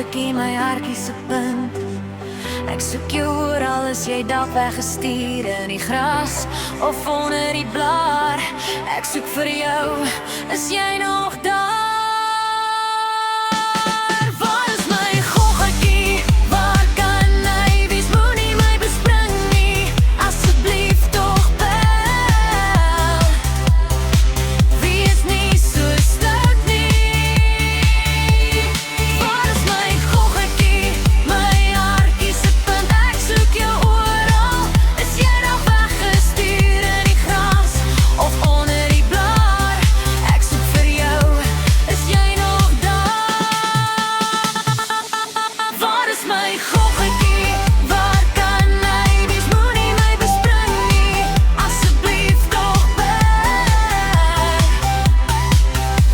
goggetjie, my hartjie se punt. Ek soek jou oral, is jy dalk weggestuur in die gras of onder die blaar. Ek soek vir jou, is jy nog daar? Waar is my goggetjie? Waar kan hy wees? Moenie my bespring nie, asseblief tog bel. Wees nie so stout nie. Waar is my goggetjie? My hartjie se punt. Ek soek jou oral, is jy nog weggestuur in die gras of onder die blaar? Ek soek vir jou, is jy nog daar? Waar is my goggetjie? Waar kan hy wees? Moenie my bespring nie, asseblief tog bel.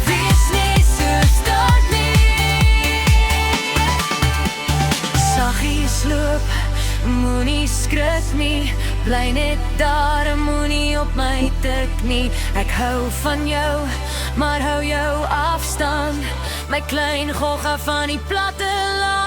Wees nie so stout nie. Saggies loop, moenie skrik nie. Bly net daar, moenie op my tik nie. Ek hou van jou, maar hou jou afstand. My klein gogga van die platteland.